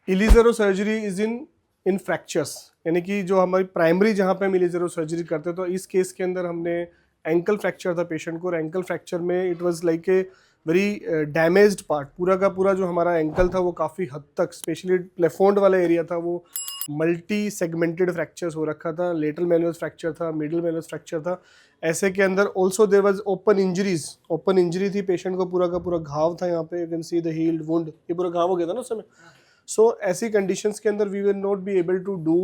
इलीज़ेरो surgery is in fractures, यानी कि जो हमारी प्राइमरी जहाँ पे हम इलीज़ेरो सर्जरी करते हैं, तो इस केस के अंदर हमने एंकल फ्रैक्चर था पेशेंट को, और एंकल फ्रैक्चर में it was like a very damaged part, पूरा का पूरा जो हमारा एंकल था वो काफ़ी हद तक, स्पेशली प्लेफोन्ड वाला एरिया था, वो मल्टी सेगमेंटेड फ्रैक्चर्स हो रखा था, लेटरल मेनियस फ्रैक्चर था, मिडल मेनियस फ्रैक्चर था। ऐसे के अंदर also there was open injury थी, पेशेंट को पूरा का पूरा घाव था, यहाँ पे you can see the healed wound, ये पूरा घाव हो गया था ना उस समय। सो ऐसी कंडीशंस के अंदर we will not be able to do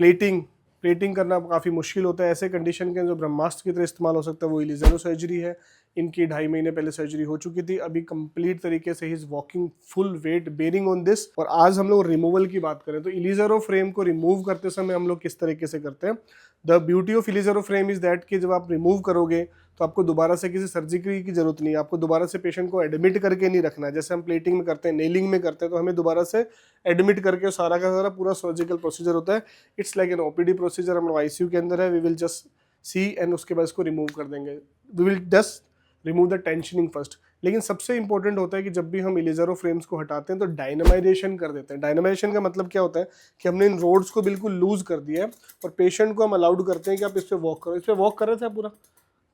plating करना काफ़ी मुश्किल होता है। ऐसे कंडीशन के अंदर जो ब्रह्मास्त्र की तरह इस्तेमाल हो सकता है वो इलीज़ेरो सर्जरी है। इनकी 2.5 महीने पहले सर्जरी हो चुकी थी, अभी कंप्लीट तरीके से ही is walking full weight bearing on this. और आज हम लोग रिमूवल की बात करें तो इलीज़ेरो फ्रेम को रिमूव करते समय हम लोग किस तरीके से करते हैं। The beauty of Ilizarov frame is that कि जब आप रिमूव करोगे तो आपको दोबारा से किसी सर्जरी की जरूरत नहीं है, आपको दोबारा से पेशेंट को एडमिट करके नहीं रखना है। जैसे हम प्लेटिंग में करते हैं, नेलिंग में करते हैं, तो हमें दोबारा से एडमिट करके सारा का सारा पूरा सर्जिकल प्रोसीजर होता है। It's like an OPD procedure. हम लोग आईसीयू के अंदर है, we will just see and उसके बाद इसको रिमूव कर देंगे। We will just remove the tensioning first. लेकिन सबसे इंपॉर्टेंट होता है कि जब भी हम इलीज़ेरो फ्रेम्स को हटाते हैं तो डायनामाइजेशन कर देते हैं। डायनामाइजेशन का मतलब क्या होता है कि हमने इन रोड्स को बिल्कुल लूज कर दिया है और पेशेंट को हम अलाउड करते हैं कि आप इस पर वॉक करो। इस पर वॉक कर रहे थे आप पूरा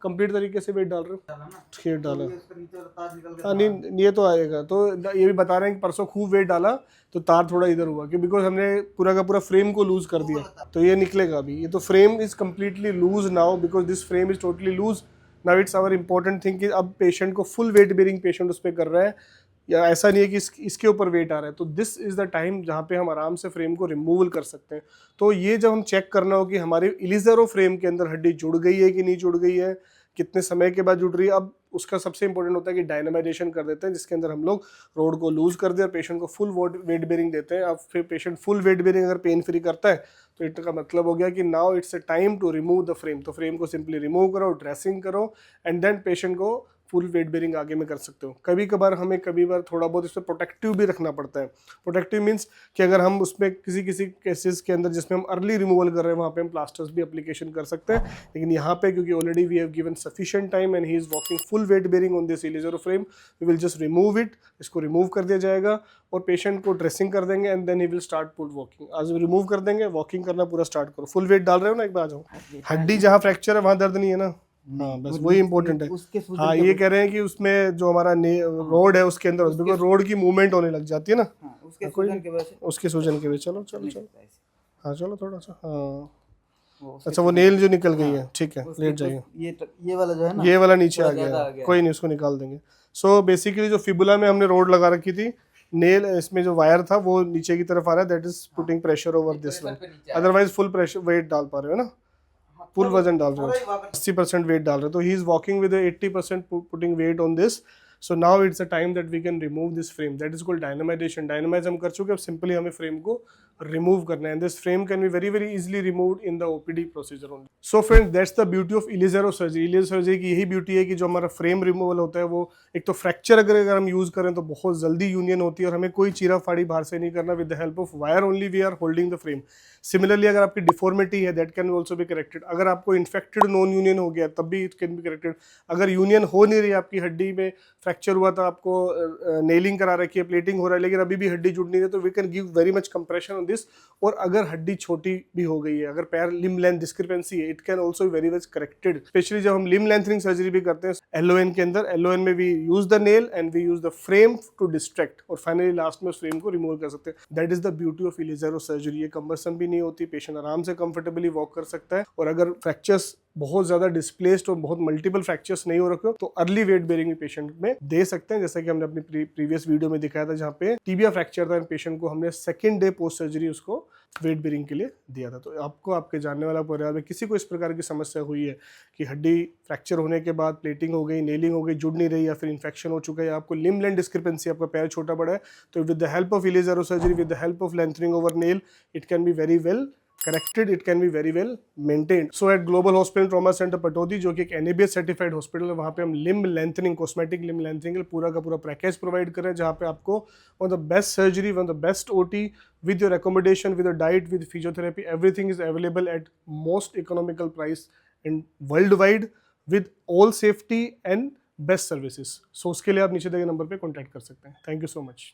कंप्लीट तरीके से वेट डाल रहे हो, ठीक डाला। हाँ नहीं ये तो आएगा, तो ये भी बता रहे हैं कि परसों खूब वेट डाला तो तार थोड़ा इधर हुआ कि बिकॉज हमने पूरा का पूरा फ्रेम को लूज कर दिया, तो ये निकलेगा अभी। ये तो frame is completely loose now because this frame is totally loose now. It's our important thing कि अब पेशेंट को फुल वेट बेरिंग पेशेंट उस पर कर रहा है, या ऐसा नहीं है कि इसके ऊपर वेट आ रहा है। तो दिस इज द टाइम जहाँ पे हम आराम से फ्रेम को रिमूवल कर सकते हैं। तो ये जब हम चेक करना हो कि हमारे इलीज़ेरो फ्रेम के अंदर हड्डी जुड़ गई है कि नहीं जुड़ गई है, कितने समय के बाद जुड़ रही है, अब उसका सबसे इंपॉर्टेंट होता है कि डायनामाइजेशन कर देते हैं, जिसके अंदर हम लोग रोड को लूज कर दे और पेशेंट को फुल वेट बेरिंग देते हैं। अब फिर पेशेंट फुल वेट बेरिंग अगर पेन फ्री करता है तो इसका मतलब हो गया कि now it's a time to remove the frame. तो फ्रेम को सिंपली रिमूव करो, ड्रेसिंग करो एंड देन पेशेंट को फुल वेट बेरिंग आगे में कर सकते हो। कभी कभार थोड़ा बहुत इसमें प्रोटेक्टिव भी रखना पड़ता है। प्रोटेक्टिव मीन्स कि अगर हम उसमें किसी केसेस के अंदर जिसमें हम अर्ली रिमूवल कर रहे हैं वहाँ पे हम प्लास्टर्स भी एप्लीकेशन कर सकते हैं। लेकिन यहाँ पे क्योंकि already we have given sufficient time and he is walking full weight bearing on this Ilizarov frame, we will just remove it. इसको रिमूव कर दिया जाएगा और पेशेंट को ड्रेसिंग कर देंगे and then he will start put walking. आज remove कर देंगे, वॉकिंग करना पूरा स्टार्ट करो। फुल वेट डाल रहे हो ना, एक बार आ जाओ। हड्डी जहाँ फ्रैक्चर है वहाँ दर्द नहीं है ना, हाँ बस वही इंपॉर्टेंट है। हाँ ये कह रहे हैं कि उसमें जो हमारा रोड है उसके अंदर बिकॉज रोड की मूवमेंट होने लग जाती है ना, उसके सूजन की वजह। चलो हाँ चलो थोड़ा सा, हाँ अच्छा वो नेल जो निकल गई है, ठीक है लेट जाइए। ये वाला जो है ना, ये वाला नीचे आ गया, कोई नहीं उसको निकाल देंगे। सो बेसिकली जो फिबुला में हमने रोड लगा रखी थी, नेल इसमें जो वायर था वो नीचे की तरफ आ रहा है, that is putting pressure over this one. Otherwise full pressure weight डाल पा रहे हो ना, फुल वजन डाल रहे हो, 80% वेट डाल रहे हो, तो he is walking with 80% putting weight on this. So now it's a time that we can remove this frame, that is called dynamization. Dynamize हम कर चुके, अब सिंपली हमें फ्रेम को रिमूव करना है and this frame can be very very easily removed in the OPD procedure only. So friends that's the beauty of Ilizarov surgery. Ilizarov surgery की यही ब्यूटी है कि जो हमारा फ्रेम रिमूवल होता है वो एक तो फ्रैक्चर अगर हम यूज करें तो बहुत जल्दी यूनियन होती है और हमें कोई चीरा फाड़ी बाहर से नहीं करना। With the help of wire only we are holding the frame. Similarly अगर आपकी डिफॉर्मिटी है that can also be corrected. अगर आपको इन्फेक्टेड नॉन यूनियन हो गया तब भी इट कैन बी करेक्टेड। अगर यूनियन हो नहीं रही, आपकी हड्डी में फ्रैक्चर हुआ था, आपको नेलिंग करा रखी है, प्लेटिंग हो रहा है, लेकिन अभी भी हड्डी जुड़ नहीं है, तो we can give very much compression on this. और अगर हड्डी छोटी भी हो गई है, अगर पैर लिम लेंथ डिस्क्रिपेंसी है, it can also be very much corrected. Specially जब हम लिम लेंथनिंग सर्जरी भी करते हैं एलओएन के अंदर, एलओएन में we use the nail and we use the frame to distract और फाइनली लास्ट में उस फ्रेम को रिमूव कर सकते हैं। That is the beauty of Ilizarov surgery. ये कम्बरसम भी नहीं होती, पेशेंट आराम से कंफर्टेबली वॉक कर सकता है। और अगर फ्रैक्चर्स बहुत ज्यादा डिस्प्लेस्ड और बहुत मल्टीपल फ्रैक्चर्स नहीं हो रखे हो तो अर्ली वेट बेरिंग पेशेंट में दे सकते हैं, जैसा कि हमने अपनी प्रीवियस वीडियो में दिखाया था जहाँ पे टीबिया फ्रैक्चर था, पेशेंट को हमने सेकेंड डे पोस्ट सर्जरी उसको वेट बेरिंग के लिए दिया था। तो आपको आपके जानने वाला परिवार में किसी को इस प्रकार की समस्या हुई है कि हड्डी फ्रैक्चर होने के बाद प्लेटिंग हो गई, नेलिंग हो गई, जुड़ नहीं रही, या फिर इन्फेक्शन हो चुका है, या आपको लिम लेंथ डिस्क्रिपेंसी, आपका पैर छोटा बड़ा है, तो with the help of Ilizarov surgery, with the help of lengthening over nail, it can be very well corrected, it can be very well maintained. So at Global Hospital Trauma Center Pataudi, जो कि एक NABS certified hospital है, वहाँ पे हम लिम lengthening, cosmetic लिम lengthening पूरा का पूरा पैकेज प्रोवाइड कर रहे हैं, जहाँ पे आपको one the best surgery, one the best OT with your accommodation, with your diet, with physiotherapy, everything is available at most economical price and worldwide with all safety and best services. So उसके लिए आप नीचे दिए गए number पे contact कर सकते हैं। Thank you so much.